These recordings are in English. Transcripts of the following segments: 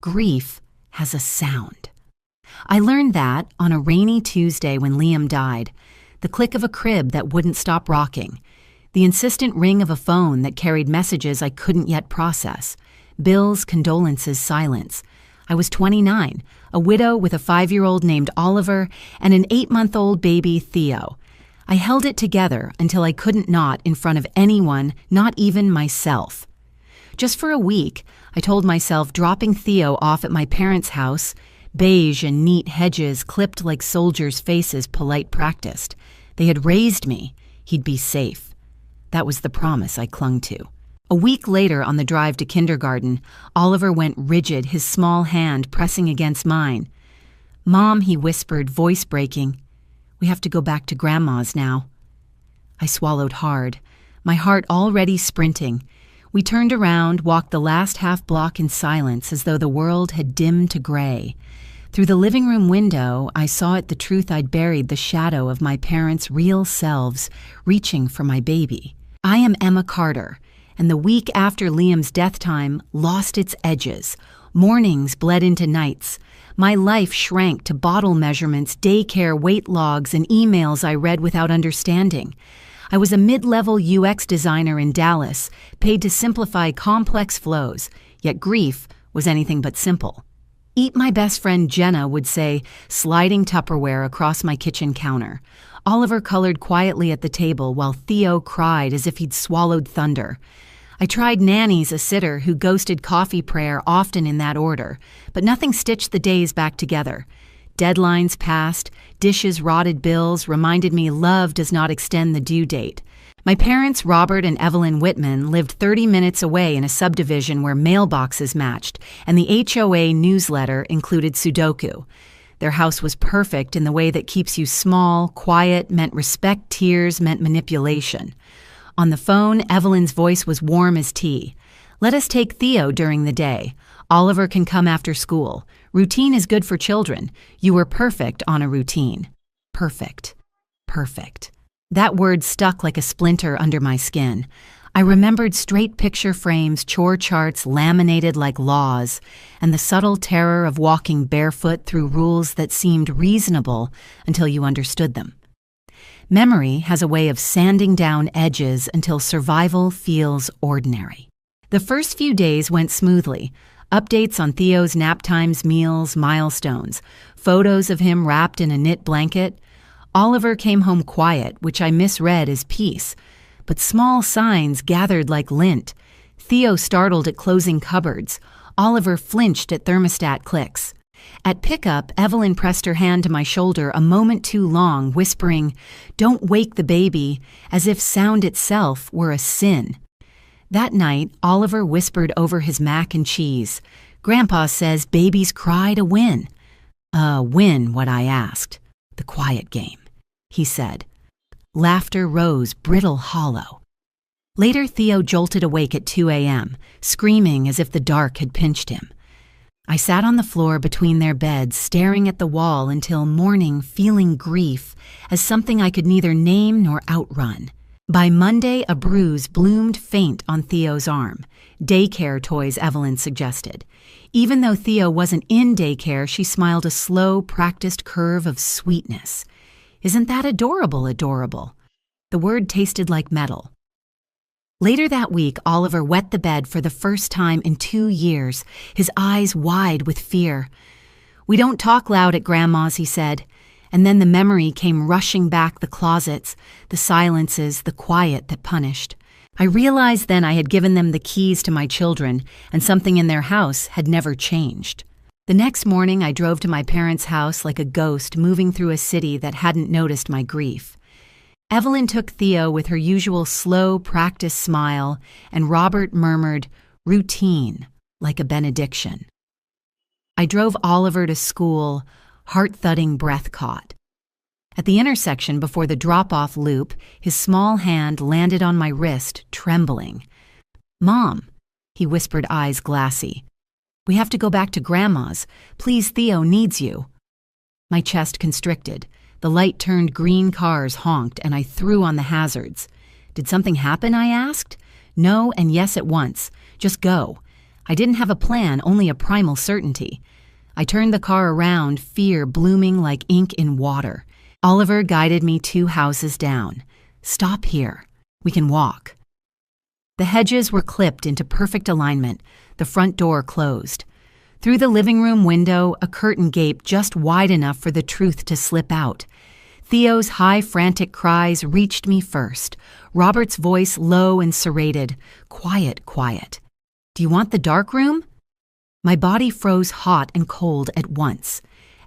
Grief has a sound. I learned that on a rainy Tuesday when Liam died, the click of a crib that wouldn't stop rocking, the insistent ring of a phone that carried messages I couldn't yet process, bills, condolences, silence. I was 29, a widow with a 5-year-old named Oliver and an 8-month-old baby, Theo. I held it together until I couldn't not in front of anyone, not even myself. Just for a week, I told myself dropping Theo off at my parents' house, beige and neat hedges clipped like soldiers' faces polite practiced. They had raised me. He'd be safe. That was the promise I clung to. A week later, on the drive to kindergarten, Oliver went rigid, his small hand pressing against mine. "Mom," he whispered, voice breaking, "we have to go back to Grandma's now." I swallowed hard, my heart already sprinting. We turned around, walked the last half block in silence as though the world had dimmed to gray. Through the living room window, I saw it the truth I'd buried, the shadow of my parents' real selves, reaching for my baby. I am Emma Carter, and the week after Liam's death time lost its edges. Mornings bled into nights. My life shrank to bottle measurements, daycare, weight logs, and emails I read without understanding. I was a mid-level UX designer in Dallas, paid to simplify complex flows, yet grief was anything but simple. "Eat," my best friend Jenna would say, sliding Tupperware across my kitchen counter. Oliver colored quietly at the table while Theo cried as if he'd swallowed thunder. I tried nannies, a sitter who ghosted coffee prayer often in that order, but nothing stitched the days back together. Deadlines passed, dishes rotted, bills reminded me love does not extend the due date. My parents, Robert and Evelyn Whitman, lived 30 minutes away in a subdivision where mailboxes matched, and the HOA newsletter included Sudoku. Their house was perfect in the way that keeps you small, quiet, meant respect, tears meant manipulation. On the phone, Evelyn's voice was warm as tea. "Let us take Theo during the day. Oliver can come after school. Routine is good for children. You were perfect on a routine." Perfect. Perfect. That word stuck like a splinter under my skin. I remembered straight picture frames, chore charts laminated like laws, and the subtle terror of walking barefoot through rules that seemed reasonable until you understood them. Memory has a way of sanding down edges until survival feels ordinary. The first few days went smoothly. Updates on Theo's nap times, meals, milestones, photos of him wrapped in a knit blanket. Oliver came home quiet, which I misread as peace, but small signs gathered like lint. Theo startled at closing cupboards. Oliver flinched at thermostat clicks. At pickup, Evelyn pressed her hand to my shoulder a moment too long, whispering, "Don't wake the baby," as if sound itself were a sin. That night, Oliver whispered over his mac and cheese, "Grandpa says babies cry to win." Win what I asked. "The quiet game," he said. Laughter rose, brittle, hollow. Later, Theo jolted awake at 2 a.m., screaming as if the dark had pinched him. I sat on the floor between their beds, staring at the wall until morning, feeling grief as something I could neither name nor outrun. By Monday, a bruise bloomed faint on Theo's arm. Daycare toys, Evelyn suggested. Even though Theo wasn't in daycare, she smiled a slow, practiced curve of sweetness. "Isn't that adorable, adorable?" The word tasted like metal. Later that week, Oliver wet the bed for the first time in 2 years, his eyes wide with fear. "We don't talk loud at Grandma's," he said. And then the memory came rushing back, the closets, the silences, the quiet that punished. I realized then I had given them the keys to my children, and something in their house had never changed. The next morning, I drove to my parents' house like a ghost moving through a city that hadn't noticed my grief. Evelyn took Theo with her usual slow, practiced smile, and Robert murmured, "Routine," like a benediction. I drove Oliver to school, heart-thudding, breath caught. At the intersection before the drop-off loop, his small hand landed on my wrist, trembling. "Mom," he whispered, eyes glassy. "We have to go back to Grandma's. Please, Theo needs you." My chest constricted. The light-turned green cars honked, and I threw on the hazards. "Did something happen?" I asked. "No and yes at once. Just go." I didn't have a plan, only a primal certainty. I turned the car around, fear blooming like ink in water. Oliver guided me 2 houses down. "Stop here. We can walk." The hedges were clipped into perfect alignment, the front door closed. Through the living room window, a curtain gaped just wide enough for the truth to slip out. Theo's high, frantic cries reached me first. Robert's voice low and serrated. "Quiet, quiet. Do you want the dark room?" My body froze hot and cold at once.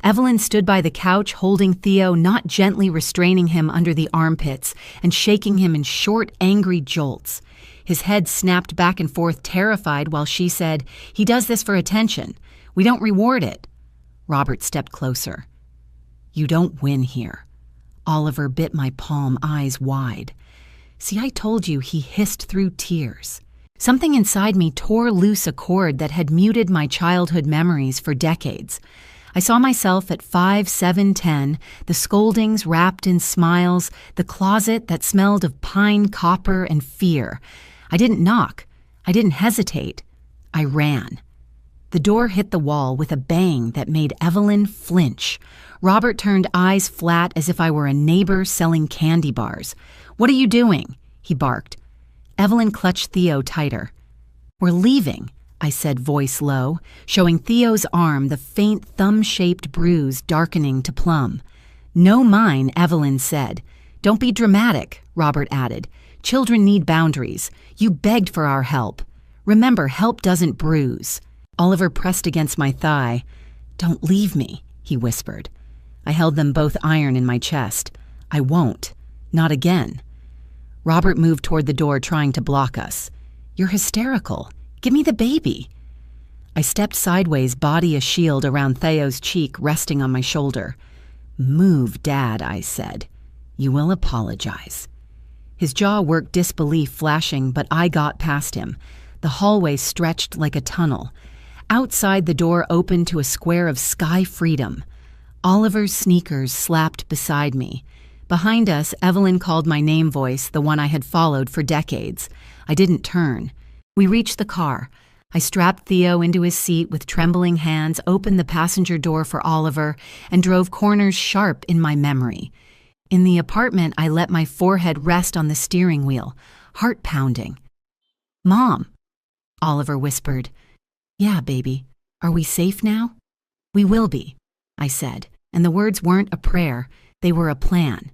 Evelyn stood by the couch holding Theo, not gently restraining him under the armpits and shaking him in short, angry jolts. His head snapped back and forth, terrified, while she said, "He does this for attention. We don't reward it." Robert stepped closer. "You don't win here." Oliver bit my palm, eyes wide. "See, I told you," he hissed through tears. Something inside me tore loose a cord that had muted my childhood memories for decades. I saw myself at 5, 7, 10, the scoldings wrapped in smiles, the closet that smelled of pine, copper, and fear. I didn't knock. I didn't hesitate. I ran. The door hit the wall with a bang that made Evelyn flinch. Robert turned eyes flat as if I were a neighbor selling candy bars. "What are you doing?" he barked. Evelyn clutched Theo tighter. "We're leaving," I said, voice low, showing Theo's arm the faint thumb-shaped bruise darkening to plum. "No mine," Evelyn said. "Don't be dramatic," Robert added. "Children need boundaries. You begged for our help. Remember, help doesn't bruise." Oliver pressed against my thigh. "Don't leave me," he whispered. I held them both iron in my chest. "I won't. Not again." Robert moved toward the door, trying to block us. "You're hysterical. Give me the baby." I stepped sideways, body a shield around Theo's cheek, resting on my shoulder. "Move, Dad," I said. "You will apologize." His jaw worked disbelief, flashing, but I got past him. The hallway stretched like a tunnel. Outside, the door opened to a square of sky freedom. Oliver's sneakers slapped beside me. Behind us, Evelyn called my name voice, the one I had followed for decades. I didn't turn. We reached the car. I strapped Theo into his seat with trembling hands, opened the passenger door for Oliver, and drove corners sharp in my memory. In the apartment, I let my forehead rest on the steering wheel, heart pounding. "Mom," Oliver whispered. "Yeah, baby. Are we safe now?" "We will be," I said, and the words weren't a prayer, they were a plan.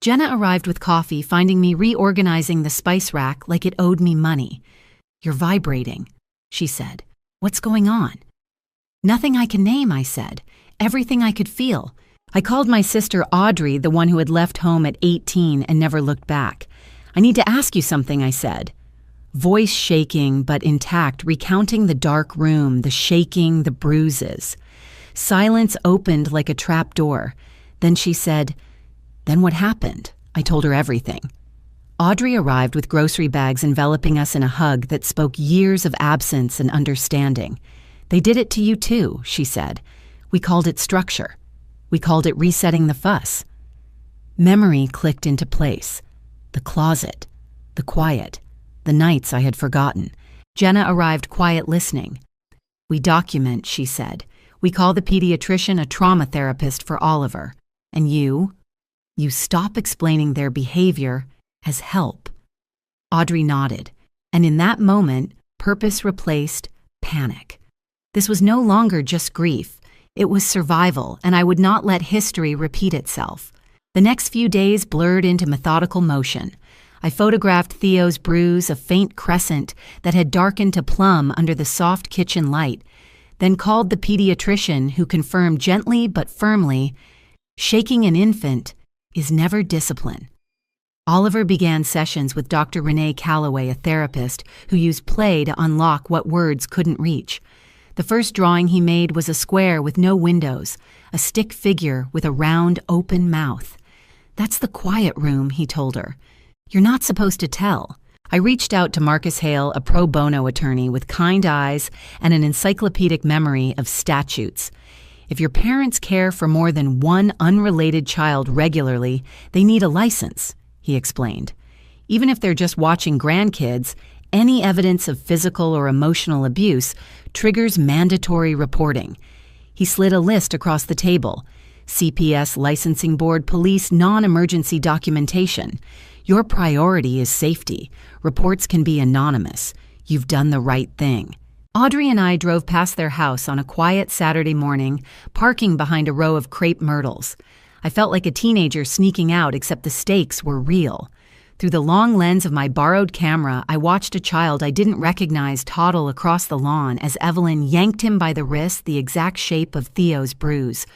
Jenna arrived with coffee, finding me reorganizing the spice rack like it owed me money. "You're vibrating," she said. "What's going on?" "Nothing I can name," I said. "Everything I could feel." I called my sister Audrey, the one who had left home at 18 and never looked back. "I need to ask you something," I said. Voice shaking but intact, recounting the dark room, the shaking, the bruises. Silence opened like a trap door. Then she said, "Then what happened?" I told her everything. Audrey arrived with grocery bags enveloping us in a hug that spoke years of absence and understanding. "They did it to you too," she said. "We called it structure. We called it resetting the fuss." Memory clicked into place. The closet, the quiet, the nights I had forgotten. Jenna arrived quiet listening. "We document," she said. "We call the pediatrician a trauma therapist for Oliver. And you stop explaining their behavior as help." Audrey nodded, and in that moment, purpose replaced panic. This was no longer just grief. It was survival, and I would not let history repeat itself. The next few days blurred into methodical motion. I photographed Theo's bruise, a faint crescent that had darkened to plum under the soft kitchen light, then called the pediatrician, who confirmed gently but firmly, "Shaking an infant is never discipline." Oliver began sessions with Dr. Renee Calloway, a therapist who used play to unlock what words couldn't reach. The first drawing he made was a square with no windows, a stick figure with a round, open mouth. "That's the quiet room," he told her. "You're not supposed to tell." I reached out to Marcus Hale, a pro bono attorney with kind eyes and an encyclopedic memory of statutes. If your parents care for more than one unrelated child regularly, they need a license, he explained. Even if they're just watching grandkids, Any evidence of physical or emotional abuse triggers mandatory reporting. He slid a list across the table. CPS Licensing Board Police Non-Emergency Documentation. Your priority is safety. Reports can be anonymous. You've done the right thing. Audrey and I drove past their house on a quiet Saturday morning, parking behind a row of crepe myrtles. I felt like a teenager sneaking out, except the stakes were real. Through the long lens of my borrowed camera, I watched a child I didn't recognize toddle across the lawn as Evelyn yanked him by the wrist, the exact shape of Theo's bruise.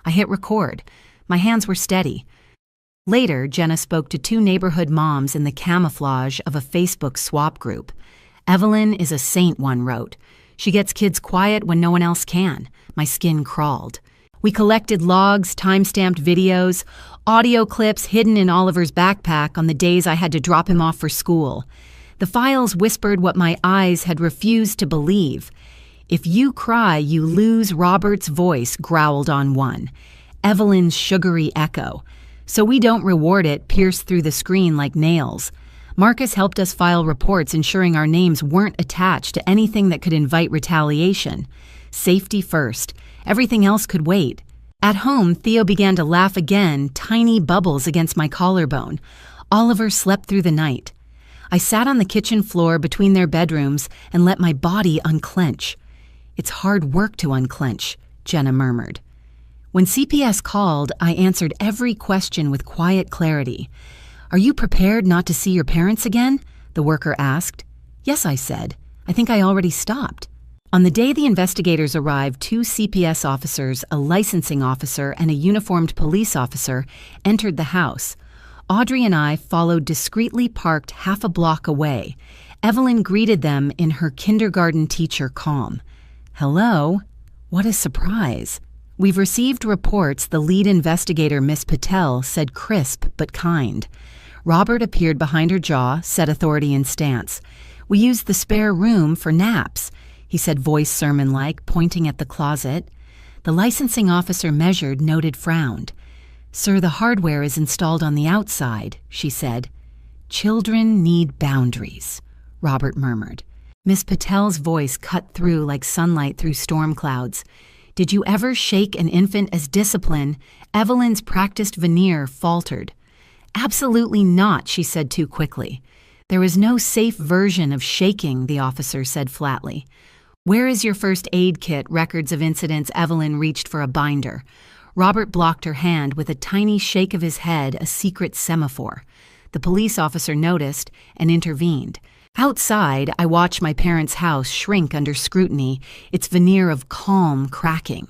I hit record. My hands were steady. Later, Jenna spoke to 2 neighborhood moms in the camouflage of a Facebook swap group. Evelyn is a saint, one wrote. She gets kids quiet when no one else can. My skin crawled. We collected logs, time-stamped videos, audio clips hidden in Oliver's backpack on the days I had to drop him off for school. The files whispered what my eyes had refused to believe. If you cry, you lose Robert's voice, growled on one. Evelyn's sugary echo. So we don't reward it, pierced through the screen like nails. Marcus helped us file reports ensuring our names weren't attached to anything that could invite retaliation. Safety first. Everything else could wait. At home, Theo began to laugh again, tiny bubbles against my collarbone. Oliver slept through the night. I sat on the kitchen floor between their bedrooms and let my body unclench. It's hard work to unclench, Jenna murmured. When CPS called, I answered every question with quiet clarity. Are you prepared not to see your parents again? The worker asked. Yes, I said. I think I already stopped. On the day the investigators arrived, 2 CPS officers, a licensing officer, and a uniformed police officer entered the house. Audrey and I followed discreetly parked half a block away. Evelyn greeted them in her kindergarten teacher calm. Hello? What a surprise. We've received reports, the lead investigator, Miss Patel, said crisp but kind. Robert appeared behind her jaw, set authority in stance. We used the spare room for naps, he said, voice sermon-like, pointing at the closet. The licensing officer measured, noted, frowned. Sir, the hardware is installed on the outside, she said. Children need boundaries, Robert murmured. Miss Patel's voice cut through like sunlight through storm clouds. Did you ever shake an infant as discipline? Evelyn's practiced veneer faltered. Absolutely not, she said too quickly. There is no safe version of shaking, the officer said flatly. Where is your first aid kit? Records of incidents. Evelyn reached for a binder. Robert blocked her hand with a tiny shake of his head, a secret semaphore. The police officer noticed and intervened. Outside, I watched my parents' house shrink under scrutiny, its veneer of calm cracking.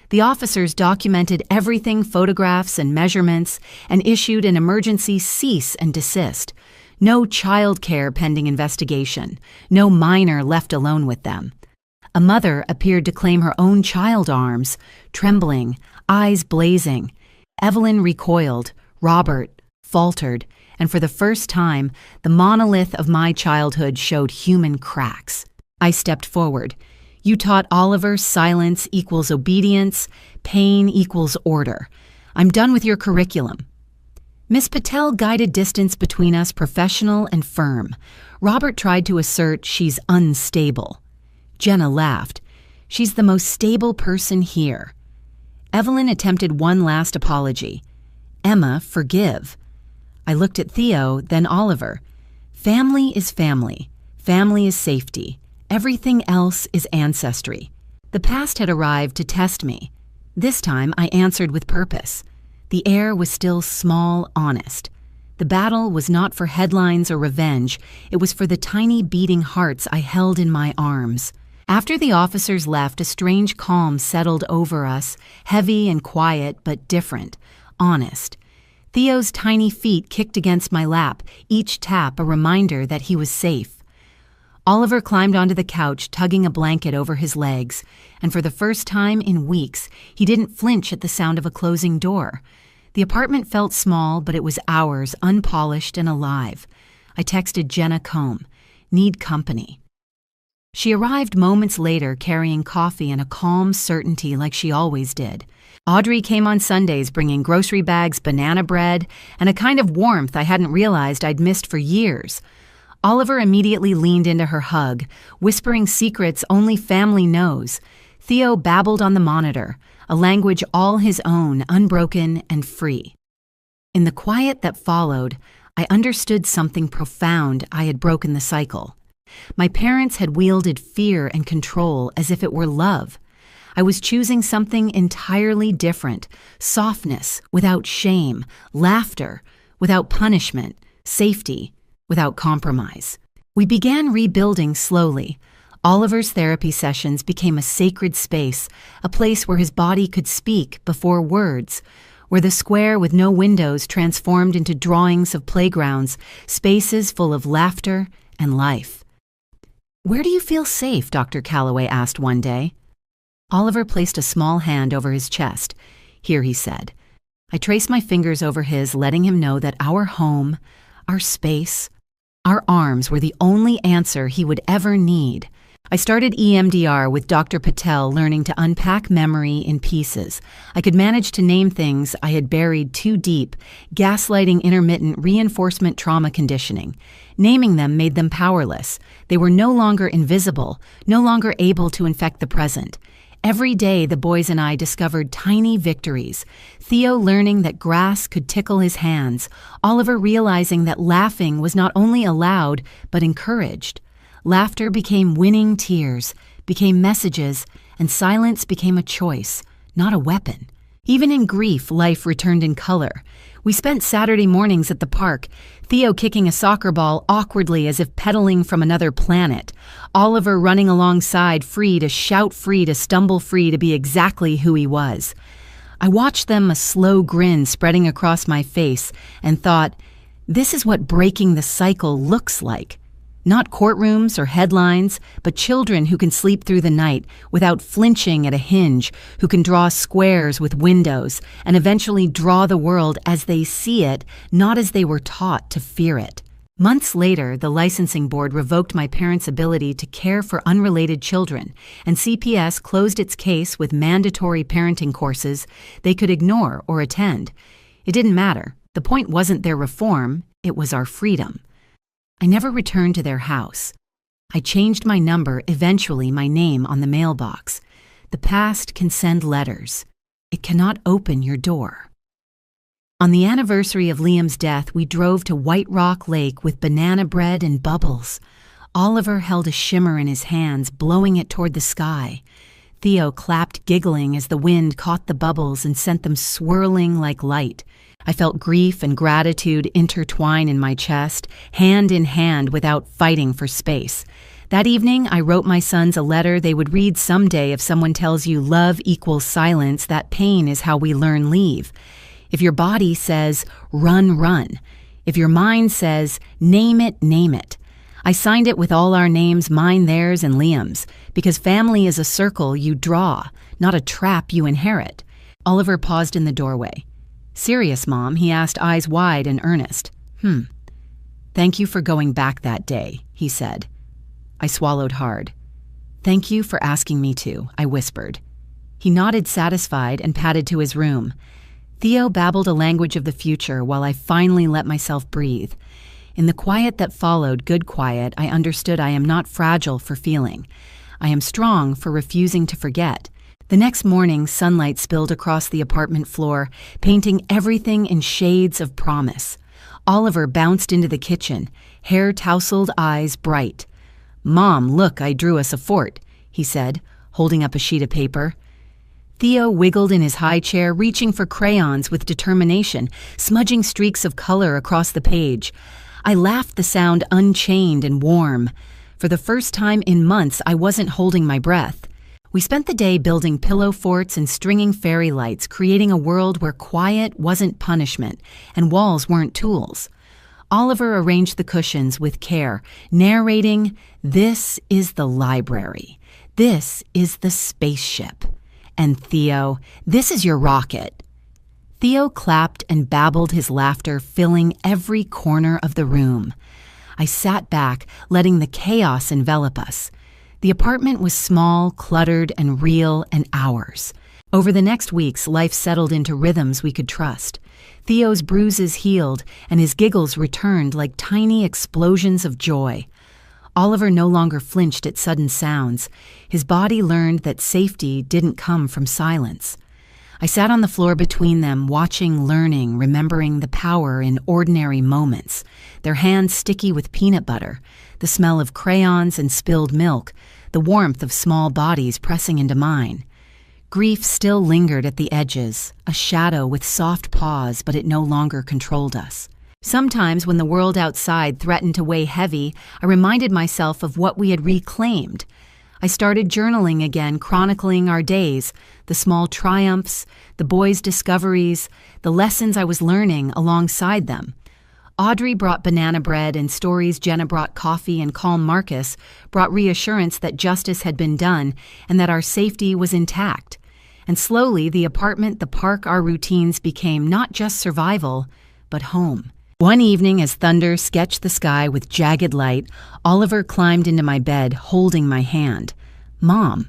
The officers documented everything, photographs and measurements, and issued an emergency cease and desist. No child care pending investigation. No minor left alone with them. A mother appeared to claim her own child arms, trembling, eyes blazing. Evelyn recoiled. Robert faltered. And for the first time, the monolith of my childhood showed human cracks. I stepped forward. You taught Oliver silence equals obedience, pain equals order. I'm done with your curriculum. Miss Patel guided distance between us, professional and firm. Robert tried to assert she's unstable. Jenna laughed. She's the most stable person here. Evelyn attempted one last apology. Emma, forgive. I looked at Theo, then Oliver. Family is family. Family is safety. Everything else is ancestry. The past had arrived to test me. This time I answered with purpose. The air was still small, honest. The battle was not for headlines or revenge. It was for the tiny beating hearts I held in my arms. After the officers left, a strange calm settled over us, heavy and quiet, but different, honest. Theo's tiny feet kicked against my lap, each tap a reminder that he was safe. Oliver climbed onto the couch, tugging a blanket over his legs, and for the first time in weeks, he didn't flinch at the sound of a closing door. The apartment felt small, but it was ours, unpolished and alive. I texted Jenna Combe, need company. She arrived moments later carrying coffee and a calm certainty like she always did. Audrey came on Sundays bringing grocery bags, banana bread, and a kind of warmth I hadn't realized I'd missed for years. Oliver immediately leaned into her hug, whispering secrets only family knows. Theo babbled on the monitor, a language all his own, unbroken and free. In the quiet that followed, I understood something profound. I had broken the cycle. My parents had wielded fear and control as if it were love. I was choosing something entirely different, softness without shame, laughter without punishment, safety without compromise. We began rebuilding slowly. Oliver's therapy sessions became a sacred space, a place where his body could speak before words, where the square with no windows transformed into drawings of playgrounds, spaces full of laughter and life. "Where do you feel safe?" Dr. Calloway asked one day. Oliver placed a small hand over his chest. "Here," he said. I traced my fingers over his, letting him know that our home, our space, our arms were the only answer he would ever need. I started EMDR with Dr. Patel, learning to unpack memory in pieces. I could manage to name things I had buried too deep, gaslighting intermittent reinforcement trauma conditioning. Naming them made them powerless. They were no longer invisible, no longer able to infect the present. Every day, the boys and I discovered tiny victories. Theo learning that grass could tickle his hands. Oliver realizing that laughing was not only allowed, but encouraged. Laughter became winning tears, became messages, and silence became a choice, not a weapon. Even in grief, life returned in color. We spent Saturday mornings at the park, Theo kicking a soccer ball awkwardly as if pedaling from another planet, Oliver running alongside, free to shout, free to stumble, free to be exactly who he was. I watched them, a slow grin spreading across my face, and thought, this is what breaking the cycle looks like. Not courtrooms or headlines, but children who can sleep through the night without flinching at a hinge, who can draw squares with windows, and eventually draw the world as they see it, not as they were taught to fear it. Months later, the licensing board revoked my parents' ability to care for unrelated children, and CPS closed its case with mandatory parenting courses they could ignore or attend. It didn't matter. The point wasn't their reform, it was our freedom. I never returned to their house. I changed my number, eventually my name on the mailbox. The past can send letters. It cannot open your door. On the anniversary of Liam's death, we drove to White Rock Lake with banana bread and bubbles. Oliver held a shimmer in his hands, blowing it toward the sky. Theo clapped, giggling as the wind caught the bubbles and sent them swirling like light. I felt grief and gratitude intertwine in my chest, hand in hand without fighting for space. That evening, I wrote my sons a letter they would read someday. If someone tells you love equals silence, that pain is how we learn leave. If your body says, run, run. If your mind says, name it, name it. I signed it with all our names, mine, theirs, and Liam's, because family is a circle you draw, not a trap you inherit. Oliver paused in the doorway. "Serious, Mom?" he asked, eyes wide and earnest. "Thank you for going back that day," he said. I swallowed hard. "Thank you for asking me to," I whispered. He nodded, satisfied, and padded to his room. Theo babbled a language of the future while I finally let myself breathe. In the quiet that followed, good quiet, I understood I am not fragile for feeling. I am strong for refusing to forget. The next morning, sunlight spilled across the apartment floor, painting everything in shades of promise. Oliver bounced into the kitchen, hair tousled, eyes bright. "Mom, look, I drew us a fort," he said, holding up a sheet of paper. Theo wiggled in his high chair, reaching for crayons with determination, smudging streaks of color across the page. I laughed, the sound unchained and warm. For the first time in months, I wasn't holding my breath. We spent the day building pillow forts and stringing fairy lights, creating a world where quiet wasn't punishment and walls weren't tools. Oliver arranged the cushions with care, narrating, "This is the library. This is the spaceship. And Theo, this is your rocket." Theo clapped and babbled, his laughter filling every corner of the room. I sat back, letting the chaos envelop us. The apartment was small, cluttered, and real, and ours. Over the next weeks, life settled into rhythms we could trust. Theo's bruises healed, and his giggles returned like tiny explosions of joy. Oliver no longer flinched at sudden sounds. His body learned that safety didn't come from silence. I sat on the floor between them, watching, learning, remembering the power in ordinary moments. Their hands sticky with peanut butter, the smell of crayons and spilled milk, the warmth of small bodies pressing into mine. Grief still lingered at the edges, a shadow with soft paws, but it no longer controlled us. Sometimes when the world outside threatened to weigh heavy, I reminded myself of what we had reclaimed. I started journaling again, chronicling our days, the small triumphs, the boys' discoveries, the lessons I was learning alongside them. Audrey brought banana bread, and stories Jenna brought coffee, and calm Marcus brought reassurance that justice had been done and that our safety was intact. And slowly, the apartment, the park, our routines became not just survival, but home. One evening, as thunder sketched the sky with jagged light, Oliver climbed into my bed, holding my hand. "Mom,"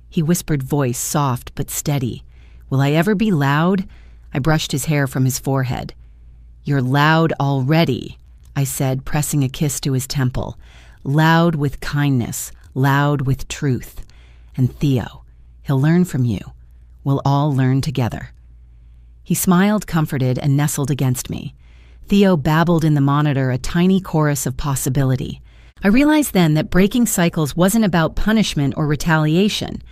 he whispered, voice soft but steady. "Will I ever be loud?" I brushed his hair from his forehead. "You're loud already," I said, pressing a kiss to his temple. "Loud with kindness, loud with truth. And Theo, he'll learn from you. We'll all learn together." He smiled, comforted, and nestled against me. Theo babbled in the monitor, a tiny chorus of possibility. I realized then that breaking cycles wasn't about punishment or retaliation.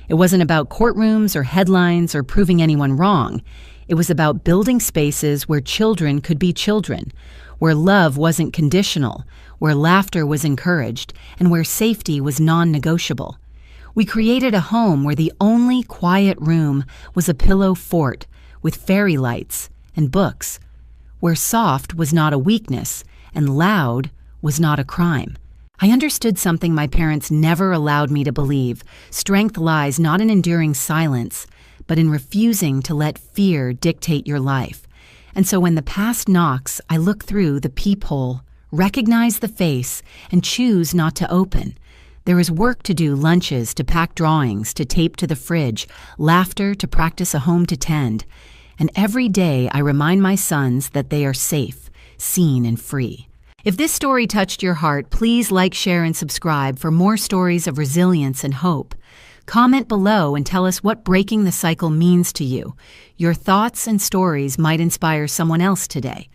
It wasn't about courtrooms or headlines or proving anyone wrong. It was about building spaces where children could be children, where love wasn't conditional, where laughter was encouraged, and where safety was non-negotiable. We created a home where the only quiet room was a pillow fort with fairy lights and books, where soft was not a weakness and loud was not a crime. I understood something my parents never allowed me to believe. Strength lies not in enduring silence, but in refusing to let fear dictate your life. And so when the past knocks, I look through the peephole, recognize the face, and choose not to open. There is work to do, lunches, to pack drawings, to tape to the fridge, laughter, to practice a home to tend. And every day I remind my sons that they are safe, seen, and free. If this story touched your heart, please like, share, and subscribe for more stories of resilience and hope. Comment below and tell us what breaking the cycle means to you. Your thoughts and stories might inspire someone else today.